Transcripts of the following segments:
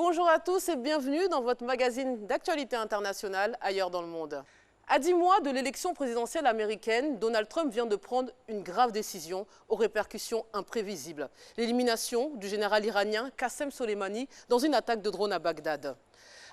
Bonjour à tous et bienvenue dans votre magazine d'actualité internationale ailleurs dans le monde. À 10 mois de l'élection présidentielle américaine, Donald Trump vient de prendre une grave décision aux répercussions imprévisibles. L'élimination du général iranien Qassem Soleimani dans une attaque de drone à Bagdad.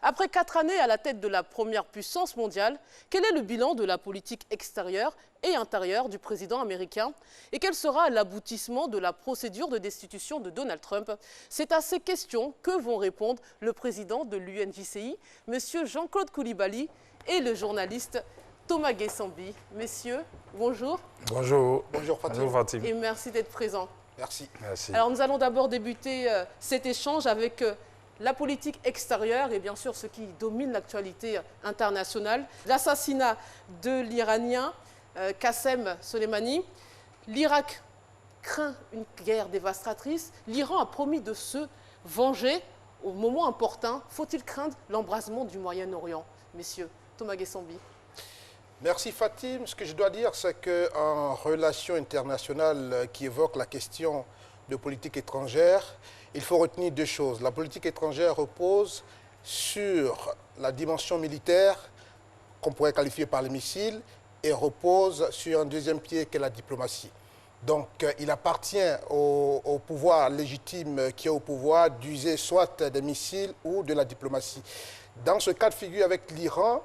Après 4 années à la tête de la première puissance mondiale, quel est le bilan de la politique extérieure et intérieure du président américain? Et quel sera l'aboutissement de la procédure de destitution de Donald Trump? C'est à ces questions que vont répondre le président de l'UNJCI, M. Jean-Claude Coulibaly, et le journaliste Thomas Guessambi. Messieurs, bonjour. Bonjour. Bonjour Fatim. Bonjour Fatim. Et merci d'être présent. Merci. Merci. Alors nous allons d'abord débuter cet échange avec la politique extérieure et bien sûr ce qui domine l'actualité internationale. L'assassinat de l'Iranien Qassem Soleimani. L'Irak craint une guerre dévastatrice. L'Iran a promis de se venger au moment opportun. Faut-il craindre l'embrasement du Moyen-Orient? Messieurs, Thomas Guessambi. Merci Fatim. Ce que je dois dire, c'est qu'en relations internationales qui évoquent la question de politique étrangère, il faut retenir deux choses. La politique étrangère repose sur la dimension militaire, qu'on pourrait qualifier par les missiles, et repose sur un deuxième pied qu'est la diplomatie. Donc il appartient au pouvoir légitime qui est au pouvoir d'user soit des missiles ou de la diplomatie. Dans ce cas de figure avec l'Iran,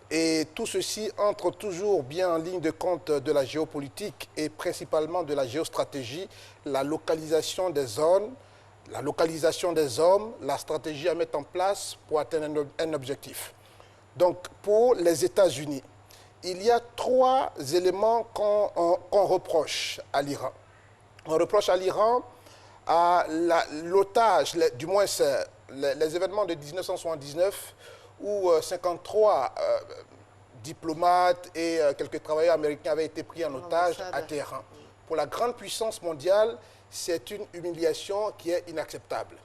et tout ceci entre toujours bien en ligne de compte de la géopolitique et principalement de la géostratégie, la localisation des zones, la localisation des hommes, la stratégie à mettre en place pour atteindre un objectif. Donc pour les États-Unis, il y a 3 éléments qu'on reproche à l'Iran. On reproche à l'Iran à l'otage, du moins les événements de 1979 où 53 diplomates et quelques travailleurs américains avaient été pris en otage à Téhéran. Pour la grande puissance mondiale, c'est une humiliation qui est inacceptable.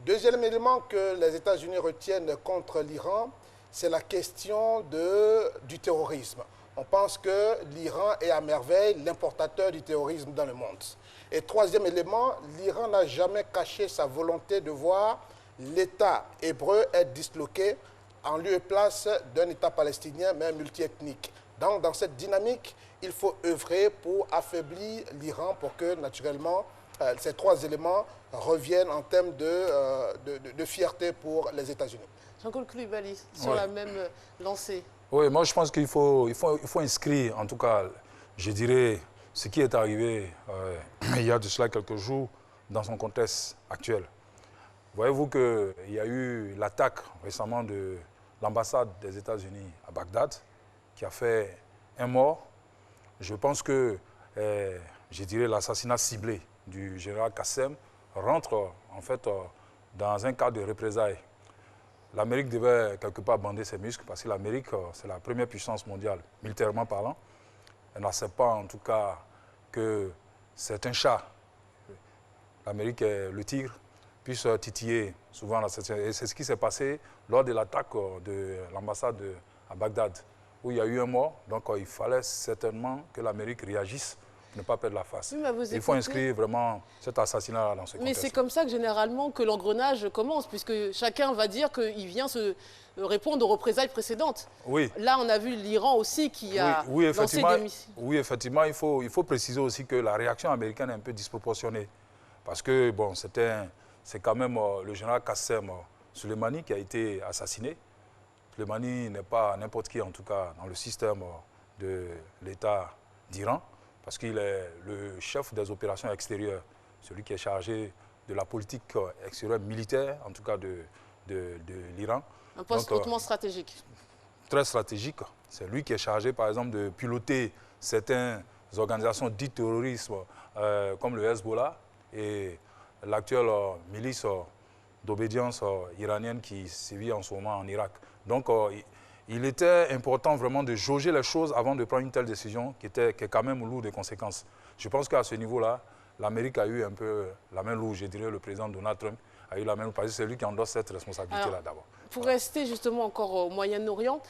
Deuxième élément que les États-Unis retiennent contre l'Iran, c'est la question du terrorisme. On pense que l'Iran est à merveille l'importateur du terrorisme dans le monde. Et troisième élément, l'Iran n'a jamais caché sa volonté de voir l'État hébreu être disloqué en lieu et place d'un État palestinien, mais multiethnique. Donc, dans cette dynamique, il faut œuvrer pour affaiblir l'Iran pour que, naturellement, ces 3 éléments reviennent en termes de fierté pour les États-Unis. Jean-Claude Coulibaly, sur la même lancée. Oui, moi je pense qu'il faut inscrire, en tout cas, je dirais, ce qui est arrivé il y a de cela quelques jours dans son contexte actuel. Voyez-vous qu'il y a eu l'attaque récemment de l'ambassade des États-Unis à Bagdad, qui a fait un mort. Je pense que, je dirais, l'assassinat ciblé du général Qassem rentre en fait dans un cadre de représailles. L'Amérique devait quelque part bander ses muscles parce que l'Amérique, c'est la première puissance mondiale, militairement parlant. Elle n'accepte pas en tout cas que certains chats, l'Amérique est le tigre, puissent titiller souvent. Et c'est ce qui s'est passé lors de l'attaque de l'ambassade à Bagdad, où il y a eu un mort. Donc il fallait certainement que l'Amérique réagisse pour ne pas perdre la face. Oui, il faut inscrire vraiment cet assassinat dans ce contexte. Mais c'est comme ça que généralement que l'engrenage commence, puisque chacun va dire qu'il vient se répondre aux représailles précédentes. Oui. Là, on a vu l'Iran aussi qui a lancé des missiles. Oui, effectivement, il faut préciser aussi que la réaction américaine est un peu disproportionnée. Parce que, bon, c'est quand même le général Qassem Soleimani qui a été assassiné. Soleimani n'est pas n'importe qui, en tout cas, dans le système de l'État d'Iran, parce qu'il est le chef des opérations extérieures, celui qui est chargé de la politique extérieure militaire, en tout cas de l'Iran. Un poste hautement stratégique. Très stratégique. C'est lui qui est chargé, par exemple, de piloter certaines organisations dites terroristes, comme le Hezbollah et l'actuelle milice d'obédience iranienne qui sévit en ce moment en Irak. Donc, il était important vraiment de jauger les choses avant de prendre une telle décision qui est quand même lourde de conséquences. Je pense qu'à ce niveau-là, l'Amérique a eu un peu la main lourde. Je dirais le président Donald Trump a eu la main lourde parce que c'est lui qui endosse cette responsabilité-là d'abord. Pour rester justement encore au Moyen-Orient,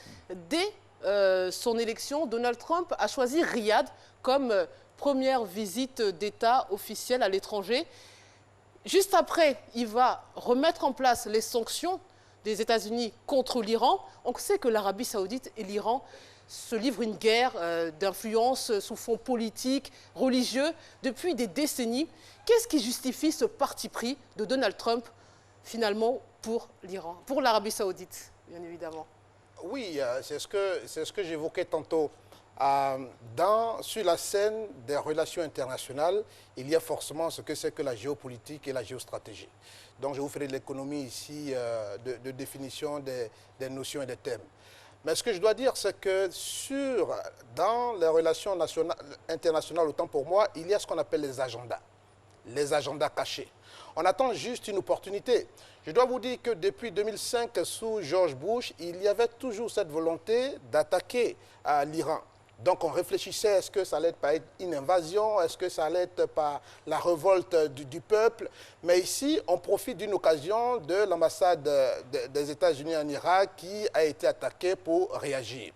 dès son élection, Donald Trump a choisi Riyad comme première visite d'État officielle à l'étranger. Juste après, il va remettre en place les sanctions des États-Unis contre l'Iran. On sait que l'Arabie saoudite et l'Iran se livrent une guerre d'influence sous fond politique, religieux, depuis des décennies. Qu'est-ce qui justifie ce parti pris de Donald Trump, finalement, pour l'Iran, pour l'Arabie saoudite, bien évidemment? Oui, c'est ce que j'évoquais tantôt. Sur la scène des relations internationales, il y a forcément ce que c'est que la géopolitique et la géostratégie. Donc je vous ferai de l'économie ici de définition des notions et des thèmes. Mais ce que je dois dire, c'est que dans les relations internationales, autant pour moi, il y a ce qu'on appelle les agendas cachés. On attend juste une opportunité. Je dois vous dire que depuis 2005, sous George Bush, il y avait toujours cette volonté d'attaquer l'Iran. Donc on réfléchissait, est-ce que ça allait être par une invasion, est-ce que ça allait être par la révolte du peuple. Mais ici, on profite d'une occasion de l'ambassade des États-Unis en Irak qui a été attaquée pour réagir.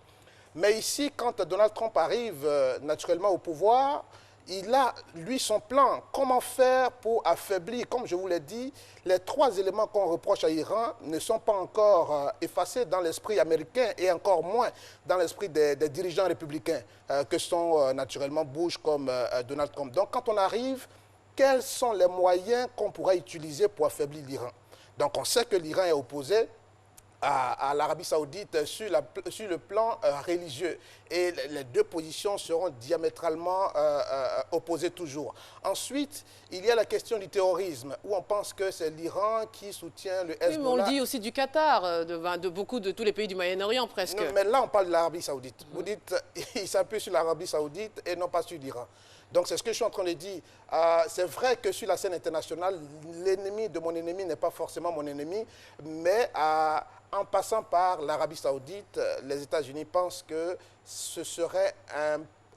Mais ici, quand Donald Trump arrive naturellement au pouvoir, il a, lui, son plan. Comment faire pour affaiblir, comme je vous l'ai dit, les trois éléments qu'on reproche à l'Iran ne sont pas encore effacés dans l'esprit américain et encore moins dans l'esprit des dirigeants républicains que sont naturellement Bush comme Donald Trump. Donc, quand on arrive, quels sont les moyens qu'on pourrait utiliser pour affaiblir l'Iran? Donc, on sait que l'Iran est opposé à l'Arabie saoudite sur le plan religieux. Et les deux positions seront diamétralement opposées toujours. Ensuite, il y a la question du terrorisme, où on pense que c'est l'Iran qui soutient le Hezbollah. Oui, mais on le dit aussi du Qatar, de tous les pays du Moyen-Orient presque. Non, mais là, on parle de l'Arabie saoudite. Vous dites, il s'appuie sur l'Arabie saoudite et non pas sur l'Iran. Donc, c'est ce que je suis en train de dire. C'est vrai que sur la scène internationale, l'ennemi de mon ennemi n'est pas forcément mon ennemi, mais en passant par l'Arabie saoudite, les États-Unis pensent que ce serait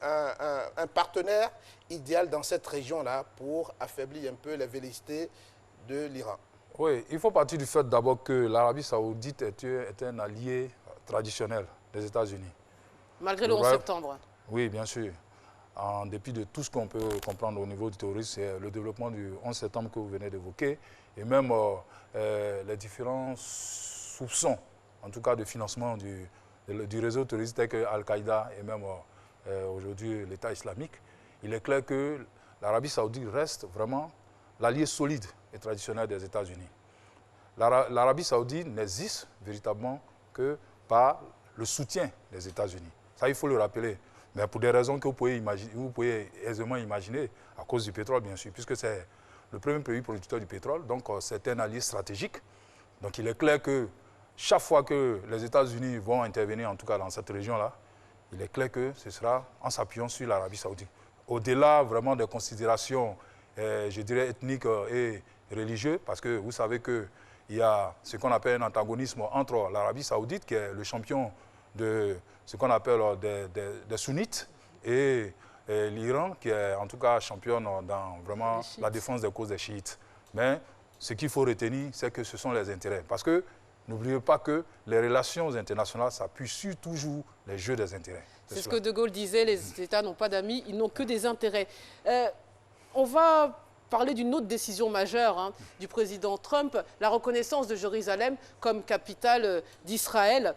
un partenaire idéal dans cette région-là pour affaiblir un peu les velléités de l'Iran. Oui, il faut partir du fait d'abord que l'Arabie saoudite est un allié traditionnel des États-Unis. Malgré le 11 septembre. Oui, bien sûr. En dépit de tout ce qu'on peut comprendre au niveau du terrorisme, c'est le développement du 11 septembre que vous venez d'évoquer, et même les différents soupçons, en tout cas de financement du réseau terroriste tel que Al-Qaïda et même aujourd'hui l'État islamique. Il est clair que l'Arabie saoudite reste vraiment l'allié solide et traditionnel des États-Unis. L'Arabie saoudite n'existe véritablement que par le soutien des États-Unis. Ça, il faut le rappeler. Mais pour des raisons que vous pouvez aisément imaginer, à cause du pétrole, bien sûr, puisque c'est le premier pays producteur du pétrole, donc c'est un allié stratégique. Donc il est clair que chaque fois que les États-Unis vont intervenir, en tout cas dans cette région-là, il est clair que ce sera en s'appuyant sur l'Arabie saoudite. Au-delà vraiment des considérations, je dirais, ethniques et religieuses, parce que vous savez qu'il y a ce qu'on appelle un antagonisme entre l'Arabie saoudite, qui est le champion de ce qu'on appelle des sunnites, et l'Iran, qui est en tout cas championne dans vraiment la défense des causes des chiites. Mais ce qu'il faut retenir, c'est que ce sont les intérêts. Parce que n'oubliez pas que les relations internationales s'appuient sur toujours les jeux des intérêts. C'est ce que De Gaulle disait, les États n'ont pas d'amis, ils n'ont que des intérêts. On va parler d'une autre décision majeure du président Trump, la reconnaissance de Jérusalem comme capitale d'Israël.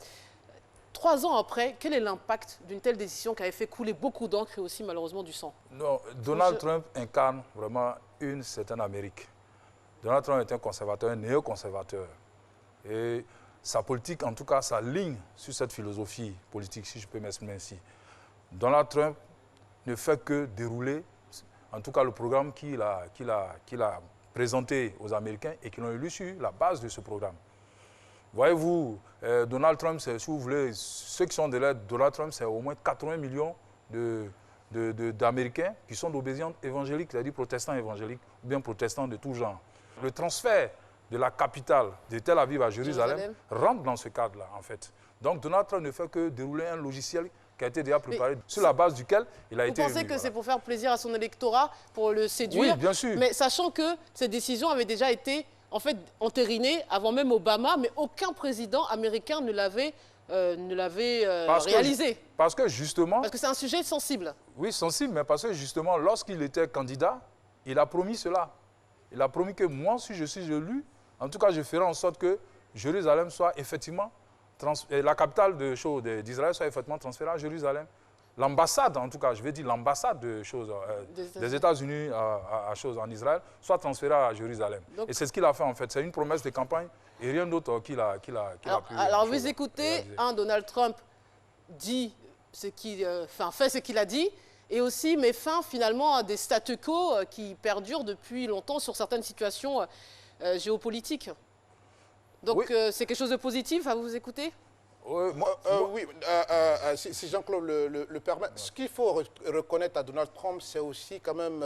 3 ans après, quel est l'impact d'une telle décision qui avait fait couler beaucoup d'encre et aussi malheureusement du sang? Non, Donald Trump incarne vraiment une certaine Amérique. Donald Trump est un conservateur, un néoconservateur. Et sa politique, en tout cas, sa ligne sur cette philosophie politique, si je peux m'exprimer ainsi. Donald Trump ne fait que dérouler, en tout cas, le programme qu'il a présenté aux Américains et qu'ils ont élu sur la base de ce programme. Voyez-vous, Donald Trump, si vous voulez, ceux qui sont derrière Donald Trump, c'est au moins 80 millions d'Américains qui sont d'obédience évangélique, c'est-à-dire protestants évangéliques, ou bien protestants de tout genre. Le transfert de la capitale de Tel Aviv à Jérusalem rentre dans ce cadre-là, en fait. Donc Donald Trump ne fait que dérouler un logiciel qui a été déjà préparé, sur la base duquel il a été élu. Vous pensez que c'est pour faire plaisir à son électorat, pour le séduire? Oui, bien sûr. Mais sachant que cette décision avait déjà été en fait entériné avant même Obama, mais aucun président américain ne l'avait réalisé. Parce que justement... Parce que c'est un sujet sensible. Oui, sensible, mais parce que justement, lorsqu'il était candidat, il a promis cela. Il a promis que moi, si je suis élu, en tout cas, je ferai en sorte que Jérusalem soit effectivement, la capitale d'Israël soit effectivement transférée à Jérusalem. L'ambassade, en tout cas, je vais dire l'ambassade des États-Unis en Israël, soit transférée à Jérusalem. Donc, et c'est ce qu'il a fait en fait. C'est une promesse de campagne et rien d'autre qu'il a pu. Alors vous écoutez, Donald Trump dit fait ce qu'il a dit et aussi met fin finalement à des statu quo qui perdurent depuis longtemps sur certaines situations géopolitiques. Donc oui. C'est quelque chose de positif à vous écouter? Oui, si Jean-Claude le permet, ce qu'il faut reconnaître à Donald Trump, c'est aussi quand même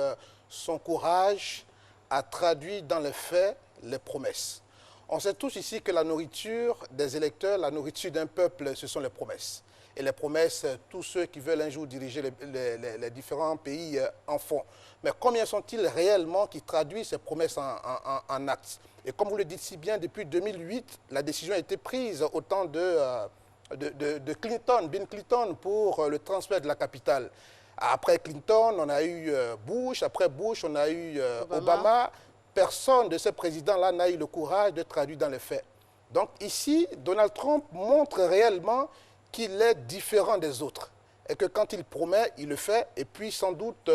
son courage à traduire dans les faits les promesses. On sait tous ici que la nourriture des électeurs, la nourriture d'un peuple, ce sont les promesses. Et les promesses, tous ceux qui veulent un jour diriger les différents pays en font. Mais combien sont-ils réellement qui traduisent ces promesses en actes? Et comme vous le dites si bien, depuis 2008, la décision a été prise au temps de Clinton, Bill Clinton, pour le transfert de la capitale. Après Clinton, on a eu Bush. Après Bush, on a eu Obama. Personne de ces présidents-là n'a eu le courage de traduire dans les faits. Donc ici, Donald Trump montre réellement qu'il est différent des autres. Et que quand il promet, il le fait. Et puis sans doute,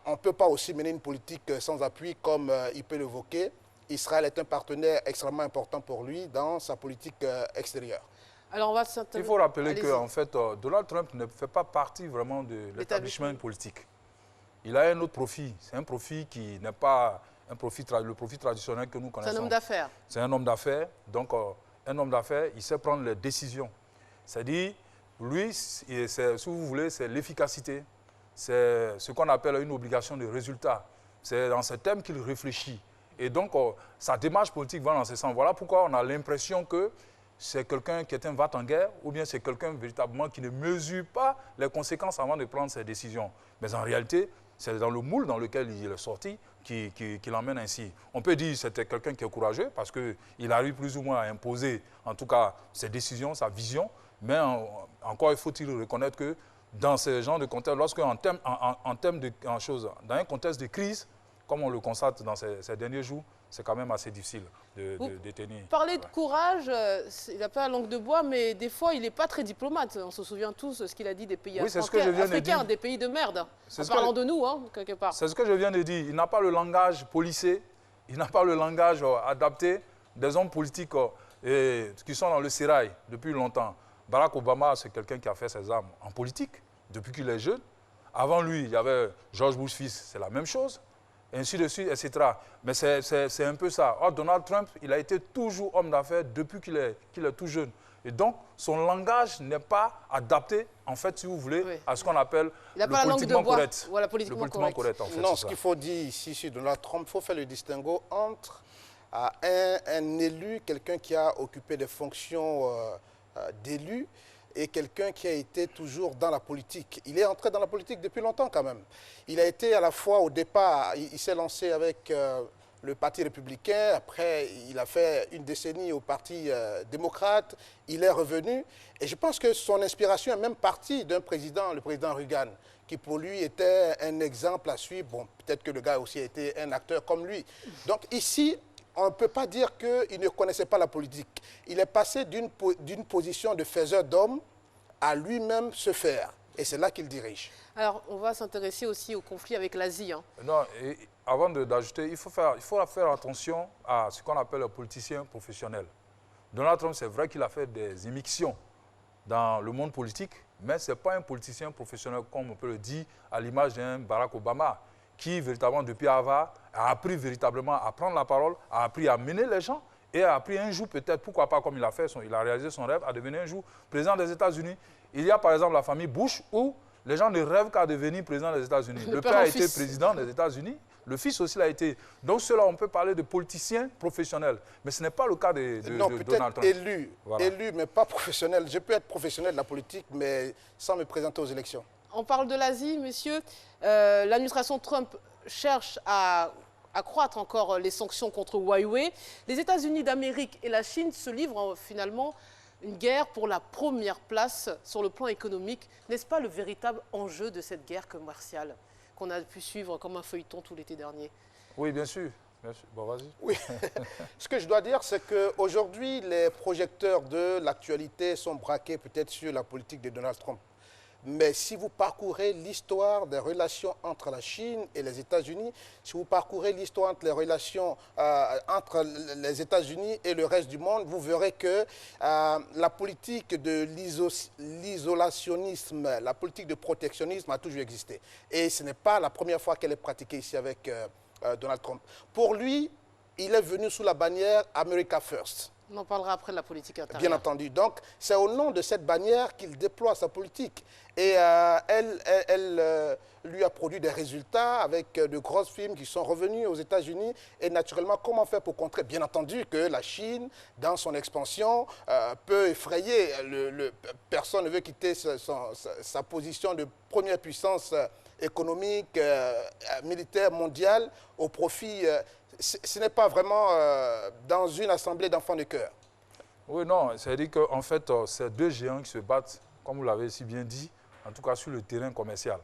on ne peut pas aussi mener une politique sans appui comme il peut l'évoquer. Israël est un partenaire extrêmement important pour lui dans sa politique extérieure. Alors il faut rappeler qu'en fait, Donald Trump ne fait pas partie vraiment de l'établissement politique. Il a un autre profil. C'est un profil qui n'est pas le profil traditionnel que nous connaissons. C'est un homme d'affaires. C'est un homme d'affaires. Donc, un homme d'affaires, il sait prendre les décisions. C'est-à-dire, lui, si vous voulez, c'est l'efficacité. C'est ce qu'on appelle une obligation de résultat. C'est dans ce thème qu'il réfléchit. Et donc, sa démarche politique va dans ce sens. Voilà pourquoi on a l'impression que c'est quelqu'un qui est un va-t-en-guerre ou bien c'est quelqu'un véritablement qui ne mesure pas les conséquences avant de prendre ses décisions. Mais en réalité, c'est dans le moule dans lequel il est sorti qui l'emmène ainsi. On peut dire que c'était quelqu'un qui est courageux parce qu'il arrive plus ou moins à imposer, en tout cas, ses décisions, sa vision. Mais encore, il faut-il reconnaître que dans ce genre de contexte, lorsque dans un contexte de crise, comme on le constate dans ces derniers jours, c'est quand même assez difficile de tenir. Parler de courage, il n'a pas la langue de bois, mais des fois, il n'est pas très diplomate. On se souvient tous de ce qu'il a dit des pays africains, des pays de merde. En parlant de nous, hein, quelque part. C'est ce que je viens de dire. Il n'a pas le langage policé, il n'a pas le langage adapté des hommes politiques qui sont dans le sérail depuis longtemps. Barack Obama, c'est quelqu'un qui a fait ses armes en politique depuis qu'il est jeune. Avant lui, il y avait George Bush fils, c'est la même chose. Ainsi de suite, etc. Mais c'est un peu ça. Or, Donald Trump, il a été toujours homme d'affaires depuis qu'il est tout jeune. Et donc, son langage n'est pas adapté, en fait, si vous voulez, à ce qu'on appelle le politiquement correct. Voilà, politiquement correct. En fait, non, ce qu'il faut dire ici sur Donald Trump, il faut faire le distinguo entre un élu, quelqu'un qui a occupé des fonctions d'élu, et quelqu'un qui a été toujours dans la politique. Il est entré dans la politique depuis longtemps quand même. Il a été à la fois au départ, il s'est lancé avec le Parti républicain, après il a fait une décennie au Parti démocrate, il est revenu. Et je pense que son inspiration est même partie d'un président, le président Reagan, qui pour lui était un exemple à suivre. Bon, peut-être que le gars aussi a été un acteur comme lui. Donc ici, on ne peut pas dire qu'il ne connaissait pas la politique. Il est passé d'une position de faiseur d'homme à lui-même se faire. Et c'est là qu'il dirige. Alors, on va s'intéresser aussi au conflit avec l'Asie. Hein. Non, et avant d'ajouter, il faut faire attention à ce qu'on appelle le politicien professionnel. Donald Trump, c'est vrai qu'il a fait des immixtions dans le monde politique, mais ce n'est pas un politicien professionnel, comme on peut le dire, à l'image d'un Barack Obama, qui, véritablement, depuis Harvard, a appris véritablement à prendre la parole, a appris à mener les gens et a appris un jour, peut-être, pourquoi pas, comme il a fait, il a réalisé son rêve, à devenir un jour président des États-Unis. Il y a, par exemple, la famille Bush, où les gens ne rêvent qu'à devenir président des États-Unis. Le père a été président des États-Unis, le fils aussi l'a été. Donc, cela, on peut parler de politiciens professionnels. Mais ce n'est pas le cas de Donald Trump. Élu, voilà. Élu, mais pas professionnel. Je peux être professionnel de la politique, mais sans me présenter aux élections. On parle de l'Asie, messieurs. L'administration Trump cherche à accroître encore les sanctions contre Huawei. Les États-Unis d'Amérique et la Chine se livrent finalement une guerre pour la première place sur le plan économique. N'est-ce pas le véritable enjeu de cette guerre commerciale qu'on a pu suivre comme un feuilleton tout l'été dernier? Oui, bien sûr. Merci. Bon, vas-y. Oui, ce que je dois dire, c'est qu'aujourd'hui, les projecteurs de l'actualité sont braqués peut-être sur la politique de Donald Trump. Mais si vous parcourez l'histoire des relations entre la Chine et les États-Unis, si vous parcourez l'histoire entre les relations entre les États-Unis et le reste du monde, vous verrez que la politique de l'isolationnisme, la politique de protectionnisme a toujours existé. Et ce n'est pas la première fois qu'elle est pratiquée ici avec Donald Trump. Pour lui, il est venu sous la bannière America First. On en parlera après de la politique intérieure. Bien entendu. Donc, c'est au nom de cette bannière qu'il déploie sa politique. Et elle lui a produit des résultats avec de grosses firmes qui sont revenues aux États-Unis. Et naturellement, comment faire pour contrer? Bien entendu que la Chine, dans son expansion, peut effrayer. Personne ne veut quitter sa position de première puissance économique, militaire mondiale au profit... ce n'est pas vraiment dans une assemblée d'enfants de cœur. Oui, non, c'est-à-dire qu'en fait, c'est deux géants qui se battent, comme vous l'avez si bien dit, en tout cas sur le terrain commercial.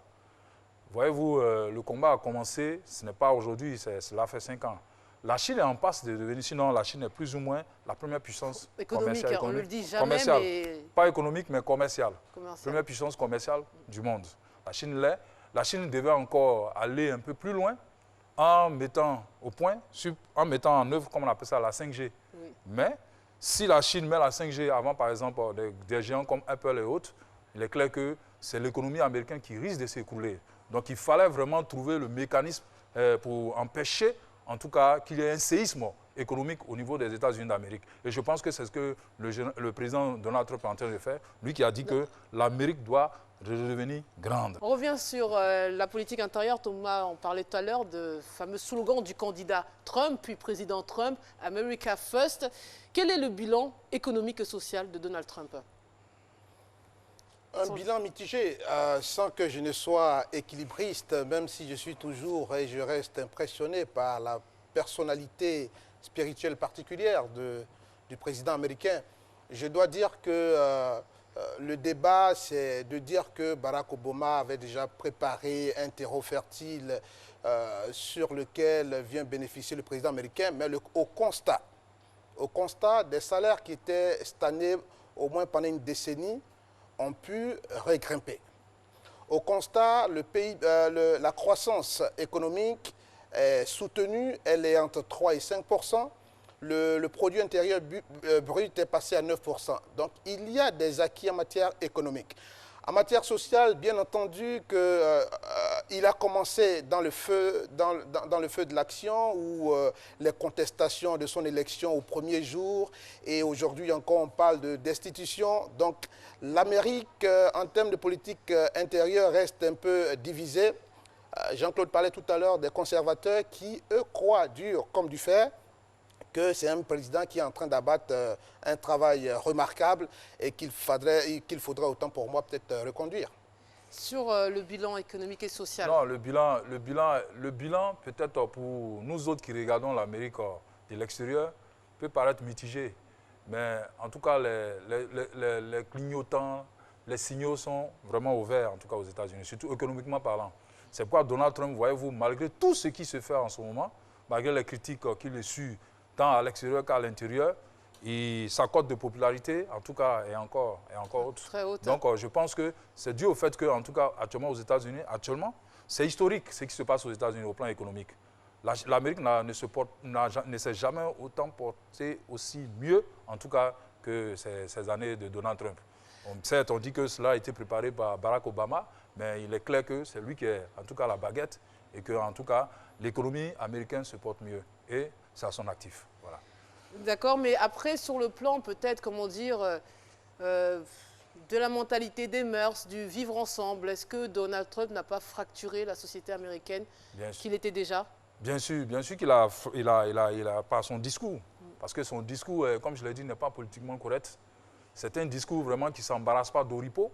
Voyez-vous, le combat a commencé, ce n'est pas aujourd'hui, cela fait 5 ans. La Chine est en passe de devenir, sinon la Chine est plus ou moins la première puissance commerciale. On ne le dit jamais, mais... Pas économique, mais commerciale. Première puissance commerciale du monde. La Chine l'est. La Chine devait encore aller un peu plus loin, en mettant au point, en mettant en œuvre, comme on appelle ça, la 5G. Oui. Mais si la Chine met la 5G avant, par exemple, des géants comme Apple et autres, il est clair que c'est l'économie américaine qui risque de s'écrouler. Donc il fallait vraiment trouver le mécanisme pour empêcher, en tout cas, qu'il y ait un séisme économique au niveau des États-Unis d'Amérique. Et je pense que c'est ce que le président Donald Trump est en train de faire, lui qui a dit que l'Amérique doit redevenir grande. On revient sur la politique intérieure. Thomas, on parlait tout à l'heure de fameux slogan du candidat Trump, puis président Trump, America First. Quel est le bilan économique et social de Donald Trump? Un bilan mitigé, sans que je ne sois équilibriste, même si je suis toujours et je reste impressionné par la personnalité spirituelle particulière du président américain. Je dois dire que le débat, c'est de dire que Barack Obama avait déjà préparé un terreau fertile sur lequel vient bénéficier le président américain, mais au constat des salaires qui étaient stagnés au moins pendant une décennie, ont pu regrimper. Au constat, la croissance économique est soutenue, elle est entre 3 et 5%. Le produit intérieur brut est passé à 9%. Donc, il y a des acquis en matière économique. En matière sociale, bien entendu, il a commencé dans le feu de l'action où les contestations de son élection au premier jour et aujourd'hui encore on parle de destitution. Donc l'Amérique, en termes de politique intérieure, reste un peu divisée. Jean-Claude parlait tout à l'heure des conservateurs qui, eux, croient dur comme du fer que c'est un président qui est en train d'abattre un travail remarquable et qu'il faudrait autant pour moi peut-être reconduire. Sur le bilan économique et social. Non, le bilan peut-être pour nous autres qui regardons l'Amérique de l'extérieur peut paraître mitigé. Mais en tout cas, les clignotants, les signaux sont vraiment ouverts, en tout cas aux États-Unis, surtout économiquement parlant. C'est pourquoi Donald Trump, voyez-vous, malgré tout ce qui se fait en ce moment, malgré les critiques qu'il essuie tant à l'extérieur qu'à l'intérieur, sa cote de popularité, en tout cas, est encore haute. Très haute. Donc, je pense que c'est dû au fait que, en tout cas, actuellement aux États-Unis, c'est historique ce qui se passe aux États-Unis au plan économique. L'Amérique ne s'est jamais autant portée aussi mieux, en tout cas, que ces années de Donald Trump. Certes, on dit que cela a été préparé par Barack Obama, mais il est clair que c'est lui qui est, en tout cas, la baguette et que, en tout cas, l'économie américaine se porte mieux. Et c'est à son actif. Voilà. D'accord, mais après, sur le plan, peut-être, comment dire, de la mentalité des mœurs, du vivre ensemble, est-ce que Donald Trump n'a pas fracturé la société américaine qu'il était déjà? Bien sûr qu'il a par son discours. Parce que son discours, comme je l'ai dit, n'est pas politiquement correct. C'est un discours vraiment qui ne s'embarrasse pas d'oripeaux.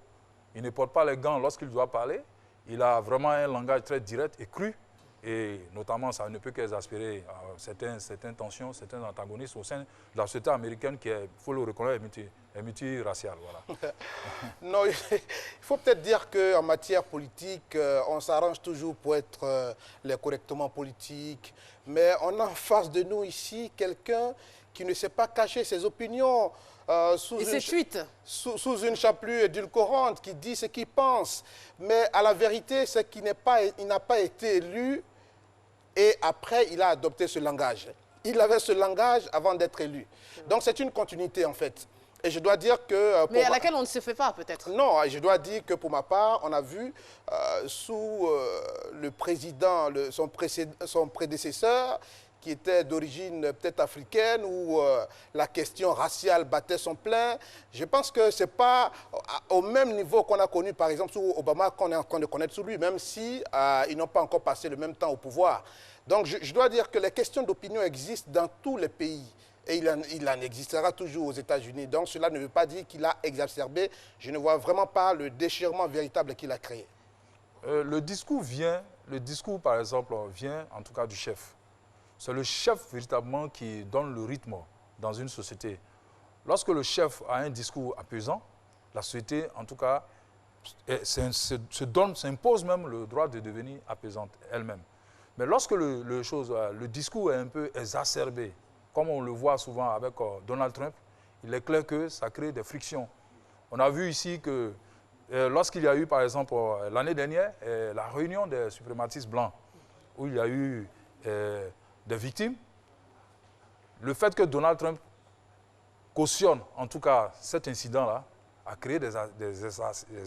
Il ne porte pas les gants lorsqu'il doit parler. Il a vraiment un langage très direct et cru. Et notamment, ça ne peut qu'exaspérer certaines tensions, certains antagonismes au sein de la société américaine qui est, il faut le reconnaître, est multiraciale. Voilà. Non, il faut peut-être dire qu'en matière politique, on s'arrange toujours pour être les correctement politiques. Mais on a en face de nous ici quelqu'un qui ne sait pas cacher ses opinions sous une chapelure édulcorante, qui dit ce qu'il pense. Mais à la vérité, c'est qu'il n'a pas été élu et après, il a adopté ce langage. Il avait ce langage avant d'être élu. Donc c'est une continuité en fait. Et je dois dire que... Mais à laquelle on ne se fait pas peut-être. Non, je dois dire que pour ma part, on a vu sous le président, son prédécesseur, qui était d'origine peut-être africaine, où la question raciale battait son plein. Je pense que ce n'est pas au même niveau qu'on a connu, par exemple, sous Obama, qu'on est en train de connaître sous lui, même si ils n'ont pas encore passé le même temps au pouvoir. Donc je dois dire que les questions d'opinion existent dans tous les pays. Et il en existera toujours aux États-Unis. Donc cela ne veut pas dire qu'il a exacerbé. Je ne vois vraiment pas le déchirement véritable qu'il a créé. Le discours, par exemple, vient en tout cas du chef. C'est le chef véritablement qui donne le rythme dans une société. Lorsque le chef a un discours apaisant, la société, en tout cas, s'impose même le droit de devenir apaisante elle-même. Mais lorsque le discours est un peu exacerbé, comme on le voit souvent avec Donald Trump, il est clair que ça crée des frictions. On a vu ici que lorsqu'il y a eu, par exemple, l'année dernière, la réunion des suprématistes blancs, où il y a eu des victimes, le fait que Donald Trump cautionne, en tout cas, cet incident-là, a créé des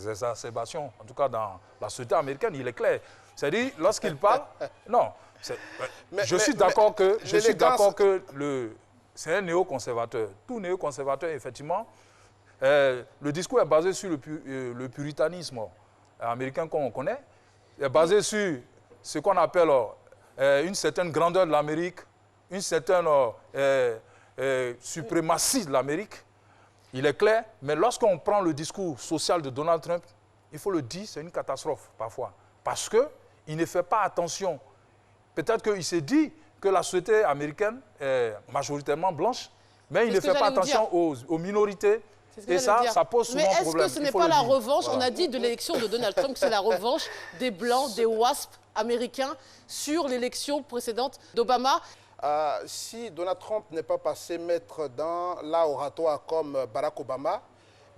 exacerbations, en tout cas dans la société américaine, il est clair. C'est-à-dire, lorsqu'il parle, non, je suis d'accord que c'est un néoconservateur. Tout néoconservateur, effectivement, le discours est basé sur le puritanisme américain qu'on connaît, est basé sur ce qu'on appelle une certaine grandeur de l'Amérique, une certaine suprématie de l'Amérique. Il est clair, mais lorsqu'on prend le discours social de Donald Trump, il faut le dire, c'est une catastrophe parfois. Parce qu'il ne fait pas attention. Peut-être qu'il s'est dit que la société américaine est majoritairement blanche, mais il ne fait pas attention aux minorités. Et ça pose souvent problème. Mais est-ce que ce n'est pas la revanche, on a dit de l'élection de Donald Trump, que c'est la revanche des Blancs, des WASP américains sur l'élection précédente d'Obama? Si Donald Trump n'est pas passé maître dans l'oratoire comme Barack Obama,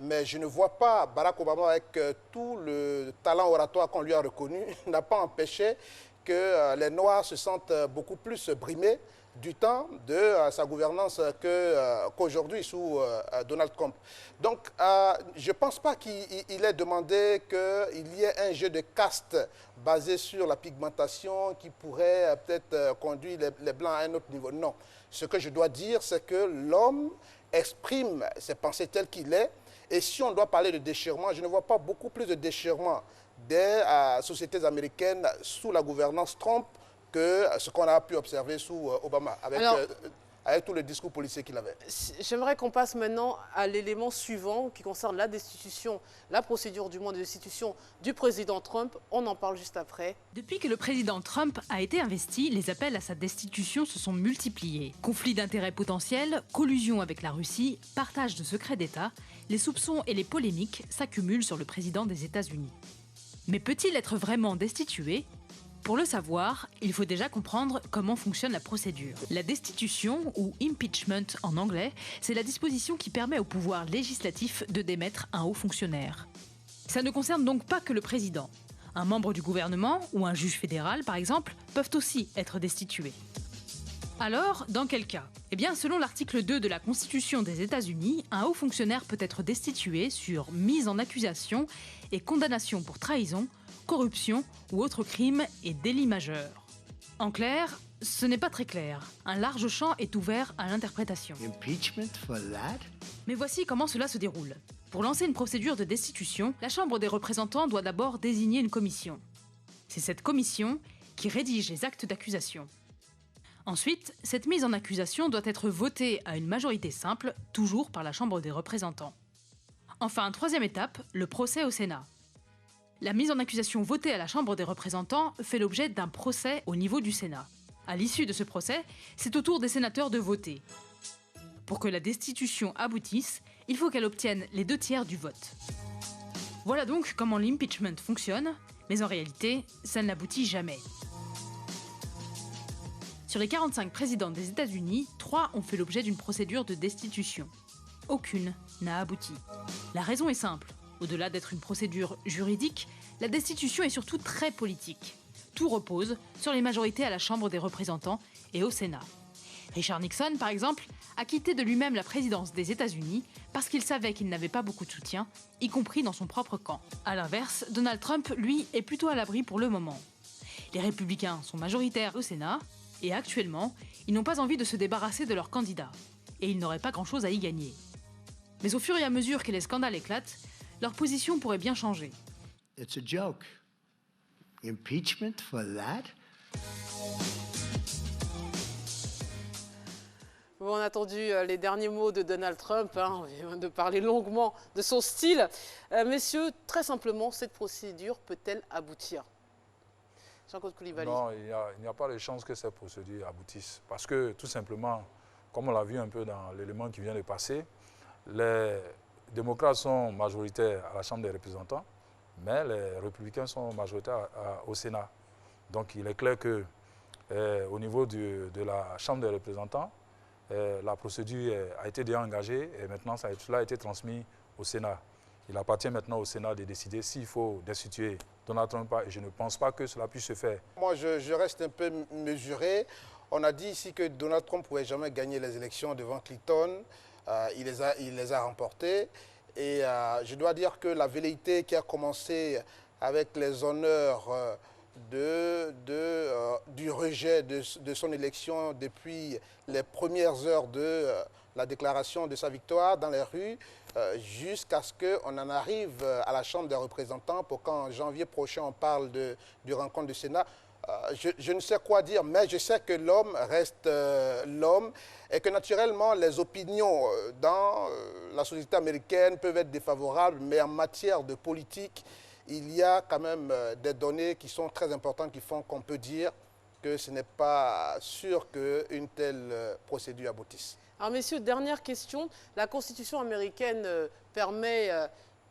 mais je ne vois pas Barack Obama avec tout le talent oratoire qu'on lui a reconnu, n'a pas empêché que les Noirs se sentent beaucoup plus brimés du temps de sa gouvernance qu'aujourd'hui sous Donald Trump. Donc, je ne pense pas qu'il ait demandé qu'il y ait un jeu de caste basé sur la pigmentation qui pourrait peut-être conduire les Blancs à un autre niveau. Non. Ce que je dois dire, c'est que l'homme exprime ses pensées telles qu'il est. Et si on doit parler de déchirement, je ne vois pas beaucoup plus de déchirement des sociétés américaines sous la gouvernance Trump que ce qu'on a pu observer sous Obama, avec tout le discours policier qu'il avait. J'aimerais qu'on passe maintenant à l'élément suivant qui concerne la destitution, la procédure du moins de destitution du président Trump. On en parle juste après. Depuis que le président Trump a été investi, les appels à sa destitution se sont multipliés. Conflits d'intérêts potentiels, collusion avec la Russie, partage de secrets d'État, les soupçons et les polémiques s'accumulent sur le président des États-Unis. Mais peut-il être vraiment destitué ? Pour le savoir, il faut déjà comprendre comment fonctionne la procédure. La destitution, ou impeachment en anglais, c'est la disposition qui permet au pouvoir législatif de démettre un haut fonctionnaire. Ça ne concerne donc pas que le président. Un membre du gouvernement ou un juge fédéral, par exemple, peuvent aussi être destitués. Alors, dans quel cas ? Eh bien, selon l'article 2 de la Constitution des États-Unis, un haut fonctionnaire peut être destitué sur mise en accusation et condamnation pour trahison, corruption ou autre crime et délit majeur. En clair, ce n'est pas très clair. Un large champ est ouvert à l'interprétation. Impeachment for that? Mais voici comment cela se déroule. Pour lancer une procédure de destitution, la Chambre des représentants doit d'abord désigner une commission. C'est cette commission qui rédige les actes d'accusation. Ensuite, cette mise en accusation doit être votée à une majorité simple, toujours par la Chambre des représentants. Enfin, troisième étape, le procès au Sénat. La mise en accusation votée à la Chambre des représentants fait l'objet d'un procès au niveau du Sénat. À l'issue de ce procès, c'est au tour des sénateurs de voter. Pour que la destitution aboutisse, il faut qu'elle obtienne les 2/3 du vote. Voilà donc comment l'impeachment fonctionne, mais en réalité, ça n'aboutit jamais. Sur les 45 présidents des États-Unis, 3 ont fait l'objet d'une procédure de destitution. Aucune n'a abouti. La raison est simple. Au-delà d'être une procédure juridique, la destitution est surtout très politique. Tout repose sur les majorités à la Chambre des représentants et au Sénat. Richard Nixon, par exemple, a quitté de lui-même la présidence des États-Unis parce qu'il savait qu'il n'avait pas beaucoup de soutien, y compris dans son propre camp. A l'inverse, Donald Trump, lui, est plutôt à l'abri pour le moment. Les républicains sont majoritaires au Sénat et actuellement, ils n'ont pas envie de se débarrasser de leur candidat. Et ils n'auraient pas grand-chose à y gagner. Mais au fur et à mesure que les scandales éclatent, leur position pourrait bien changer. It's a joke. Impeachment for that? Bon, on a entendu les derniers mots de Donald Trump, on vient de parler longuement de son style. Messieurs, très simplement, cette procédure peut-elle aboutir? Jean-Claude Coulibaly. Non, il n'y a pas de chance que cette procédure aboutisse. Parce que, tout simplement, comme on l'a vu un peu dans l'élément qui vient de passer, les démocrates sont majoritaires à la Chambre des représentants, mais les républicains sont majoritaires au Sénat. Donc il est clair que au niveau de la Chambre des représentants, la procédure a été déjà engagée et maintenant cela a été transmis au Sénat. Il appartient maintenant au Sénat de décider s'il faut destituer Donald Trump et je ne pense pas que cela puisse se faire. Moi, je reste un peu mesuré. On a dit ici que Donald Trump ne pouvait jamais gagner les élections devant Clinton. Il les a remportés. Et je dois dire que la velléité qui a commencé avec les honneurs du rejet de son élection depuis les premières heures de la déclaration de sa victoire dans les rues, jusqu'à ce qu'on en arrive à la Chambre des représentants pour qu'en janvier prochain on parle du rencontre du Sénat. Je ne sais quoi dire, mais je sais que l'homme reste l'homme et que naturellement les opinions dans la société américaine peuvent être défavorables, mais en matière de politique, il y a quand même des données qui sont très importantes qui font qu'on peut dire que ce n'est pas sûr qu'une telle procédure aboutisse. Alors messieurs, dernière question. La Constitution américaine permet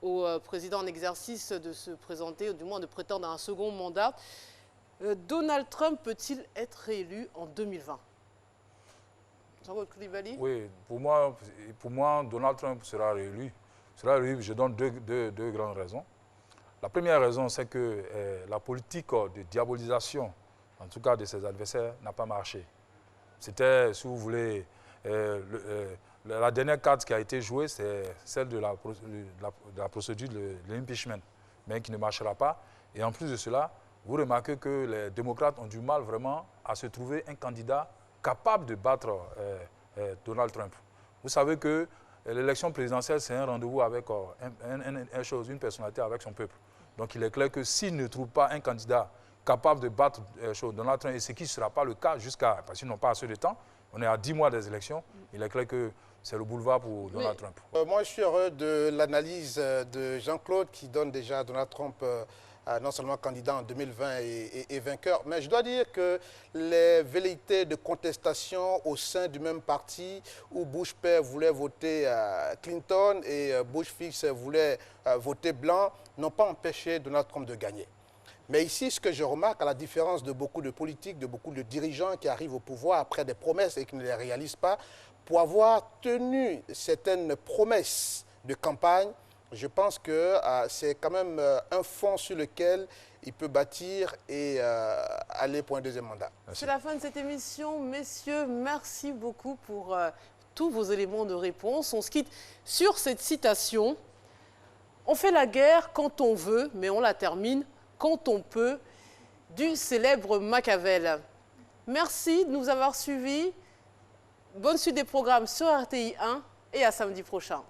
au président en exercice de se présenter, ou du moins de prétendre à un second mandat. Donald Trump peut-il être réélu en 2020? Jean-Claude Coulibaly? Oui, pour moi, Donald Trump sera réélu. Je donne deux grandes raisons. La première raison, c'est que la politique de diabolisation, en tout cas de ses adversaires, n'a pas marché. C'était, si vous voulez, la dernière carte qui a été jouée, c'est celle de la procédure de l'impeachment, mais qui ne marchera pas. Et en plus de cela, vous remarquez que les démocrates ont du mal vraiment à se trouver un candidat capable de battre Donald Trump. Vous savez que l'élection présidentielle, c'est un rendez-vous avec une personnalité avec son peuple. Donc il est clair que s'ils ne trouvent pas un candidat capable de battre Donald Trump, et ce qui ne sera pas le cas parce qu'ils n'ont pas assez de temps, on est à 10 mois des élections, il est clair que c'est le boulevard pour Donald Trump. Moi, je suis heureux de l'analyse de Jean-Claude qui donne déjà Donald Trump non seulement candidat en 2020 et vainqueur, mais je dois dire que les velléités de contestation au sein du même parti où Bush père voulait voter Clinton et Bush fils voulait voter blanc n'ont pas empêché Donald Trump de gagner. Mais ici, ce que je remarque, à la différence de beaucoup de politiques, de beaucoup de dirigeants qui arrivent au pouvoir après des promesses et qui ne les réalisent pas, pour avoir tenu certaines promesses de campagne, je pense que c'est quand même un fond sur lequel il peut bâtir et aller pour un deuxième mandat. C'est la fin de cette émission. Messieurs, merci beaucoup pour tous vos éléments de réponse. On se quitte sur cette citation. On fait la guerre quand on veut, mais on la termine quand on peut, du célèbre Machiavel. Merci de nous avoir suivis. Bonne suite des programmes sur RTI 1 et à samedi prochain.